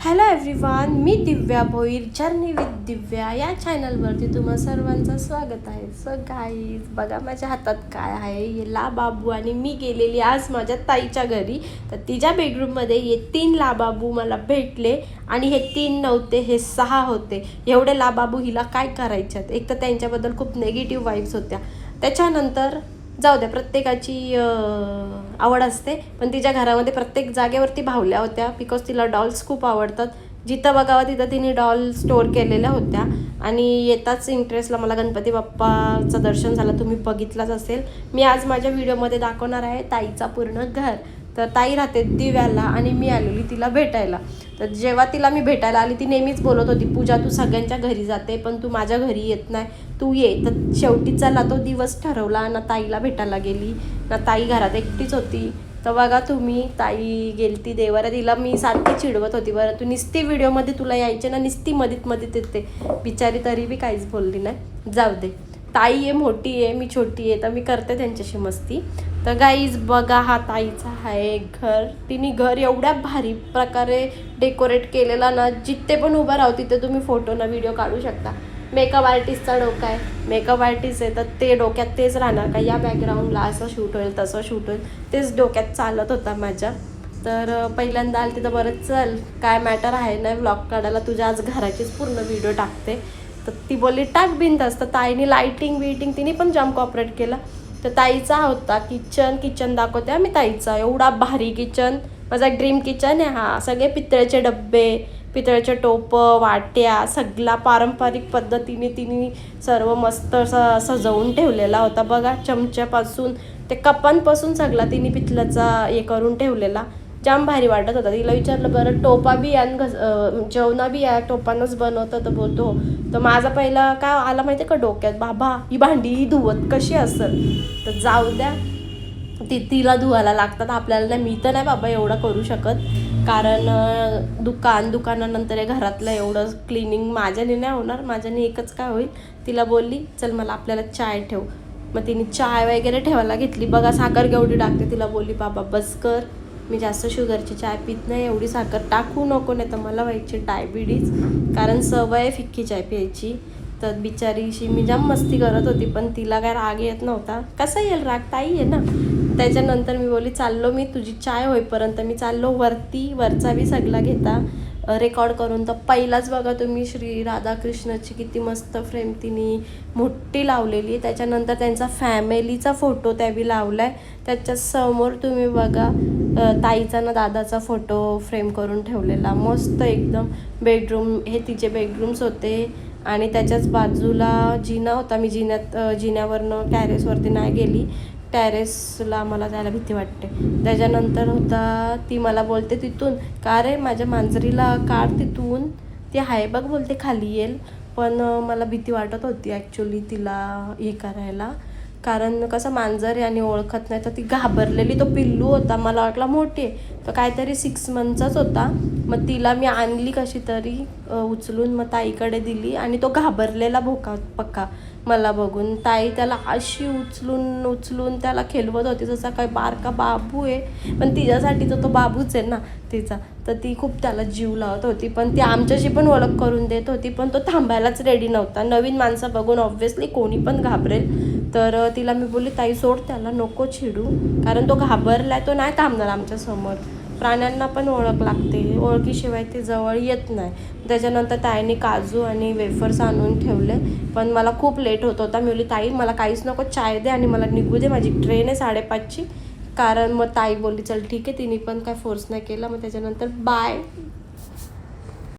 Hello everyone, मी Divya Bhoir, journey with Divya या चॅनलवरती तुम्हा सर्वांचं स्वागत आहे. सो गाईज बघा माझ्या हातात काय आहे. हे लाबाबू आणि मी गेलेली आज माझ्या ताईच्या घरी. तर तिच्या बेडरूममध्ये हे 3 लाबाबू मला भेटले आणि हे 3 नव्हते, हे 6 होते. एवढे लाबाबू हिला काय करायच्यात. एक तर त्यांच्याबद्दल खूप नेगेटिव्ह वाईब्स होत्या. त्याच्यानंतर जाऊ द्या, प्रत्येकाची आवड असते, पण तिच्या घरामध्ये प्रत्येक जागेवरती भावल्या होत्या बिकॉज तिला डॉल्स खूप आवडतात. जिथं बघावं तिथं तिने डॉल स्टोअर केलेल्या होत्या. आणि येताच इंटरेस्टला मला गणपती बाप्पाचं दर्शन झालं, तुम्ही बघितलंच असेल. मी आज माझ्या व्हिडिओमध्ये दाखवणार आहे ताईचा पूर्ण घर. तर ताई राहते दिव्याला आणि मी आलेली तिला भेटायला. तर जेव्हा तिला मी भेटायला आली ती नेहमीच बोलत होती, पूजा तू सगळ्यांच्या घरी जाते पण तू माझ्या घरी येत नाही, तू ये. तर शेवटी चला तो दिवस ठरवला ना, ताईला भेटायला गेली ना. ताई घरात एकटीच होती. तर बघा तुम्ही, ताई गेलती देवाला. तिला मी सारखी चिडवत होती, बरं तू निस्ती व्हिडिओमध्ये तुला यायचे ना, निस्ती मधीत येते बिचारी, तरी बी काहीच बोलली नाही. जाऊ दे, ताई आहे मोठी आहे, मी छोटी आहे, तर मी करते त्यांच्याशी मस्ती. तर गाईज बघा, हा ताईचा आहे घर. तिने घर एवढ्या भारी प्रकारे डेकोरेट केलेला ना, जिथे पण उभं राहू तिथे तुम्ही फोटो ना व्हिडिओ काढू शकता. मेकअप आर्टिस्टचा डोका आहे, मेकअप आर्टिस्ट आहे, तर ते डोक्यात तेच राहणार का या बॅकग्राऊंडला असं शूट होईल तसं शूट होईल, तेच डोक्यात चालत होता माझ्या. तर पहिल्यांदा आली तिथं, बरं चल काय मॅटर आहे ना व्लॉग काढायला, तुझ्या आज घराचीच पूर्ण व्हिडिओ टाकते. तर ती बोलली टाक बिनधास्त. तर ताईने लाईटिंग तिने पण जाम कॉपरेट केला. तर ताईचा होता किचन दाखवते मी ताईचा. एवढा भारी किचन, माझा ड्रीम किचन आहे हा. सगळे पितळेचे डब्बे, पितळेचे टोपं, वाट्या, सगळा पारंपरिक पद्धतीने तिने सर्व मस्त सजवून ठेवलेला होता. बघा, चमच्यापासून ते कपांपासून सगळा तिने पितळाचा हे करून ठेवलेला. जाम भारी वाटत होता. तिला विचारलं, बरं टोपा बी या जेवणा बी या टोपानंच बनवतं. तर बोलतो. तर माझा पहिला काय आला माहिती आहे का डोक्यात, बाबा ही भांडी ही धुवत कशी असेल. तर जाऊ द्या, तिला धुवायला लागतात, आपल्याला नाही. मी तर नाही बाबा एवढं करू शकत, कारण दुकानानंतर हे घरातलं एवढं क्लिनिंग माझ्याने नाही होणार. माझ्याने एकच काय होईल, तिला बोलली चल मला आपल्याला चाय ठेव. मग तिने चाय वगैरे ठेवायला घेतली. बघा साखर केवढी टाकते. तिला बोलली बाबा बस कर, मी जास्त शुगरची चाय पित नाही, एवढी साखर टाकू नको, नाही तर मला व्हायची डायबिटीज, कारण सवय फिक्की चाय प्यायची. तर बिचारीशी मी जाम मस्ती करत होती, पण तिला काय राग येत नव्हता. कसा येईल राग, ताई आहे ना. त्याच्यानंतर मी बोलली चाललो मी, तुझी चाय होईपर्यंत मी चाललो वरती. वरचा बी सगळा घेता रेकॉर्ड करून. तर पहिलाच बघा तुम्ही, श्री राधाकृष्णाची किती मस्त फ्रेम तिने मोठी लावलेली. त्याच्यानंतर त्यांचा फॅमिलीचा फोटो त्या बी लावला आहे. त्याच्यासमोर तुम्ही बघा ताईचा ना दादाचा फोटो फ्रेम करून ठेवलेला मस्त एकदम. बेडरूम, हे तिचे बेडरूम्स होते. आणि त्याच्याच बाजूला जिना होता. मी जिन्यावरनं टॅरेसवरती नाही गेली, टॅरेसला मला जायला भीती वाटते. त्याच्यानंतर होता, ती मला बोलते तिथून का रे माझ्या मांजरीला काढ तिथून, ती आहे बघ बोलते खाली येईल. पण मला भीती वाटत होती ॲक्च्युली तिला हे करायला, कारण कसं मांजर आहे आणि ओळखत नाही. तर ती घाबरलेली. तो पिल्लू होता, मला वाटला मोठी आहे, तर काहीतरी 6 मंथचाच होता. मग तिला मी आणली कशी तरी उचलून, मग ताईकडे दिली. आणि तो घाबरलेला भोका पक्का मला बघून. ताई त्याला अशी उचलून त्याला खेळवत होती जसा काही बारका बाबू आहे, पण तिच्यासाठी तर तो बाबूच आहे ना तिचा. तर ती खूप त्याला जीव लावत होती, पण ती आमच्याशी पण ओळख करून देत होती, पण तो थांबायलाच रेडी नव्हता. नवीन माणसं बघून ऑब्व्हियसली कोणी पण घाबरेल. तर तिला मी बोलली ताई सोड त्याला, नको चिडू, कारण तो घाबरलाय, तो नाही थांबणार आमच्यासमोर. प्राण्यांना पण ओळख लागते, ओळखीशिवाय ते जवळ येत नाही. त्याच्यानंतर ताईने काजू आणि वेफर्स आणून ठेवले, पण मला खूप लेट होत होता. मी बोलली ताई मला काहीच नको, चाय दे आणि मला निघू दे, माझी ट्रेन आहे 5:30ची. कारण मग ताई बोलली चल ठीक आहे, तिने पण काय फोर्स नाही केला. मग त्याच्यानंतर बाय.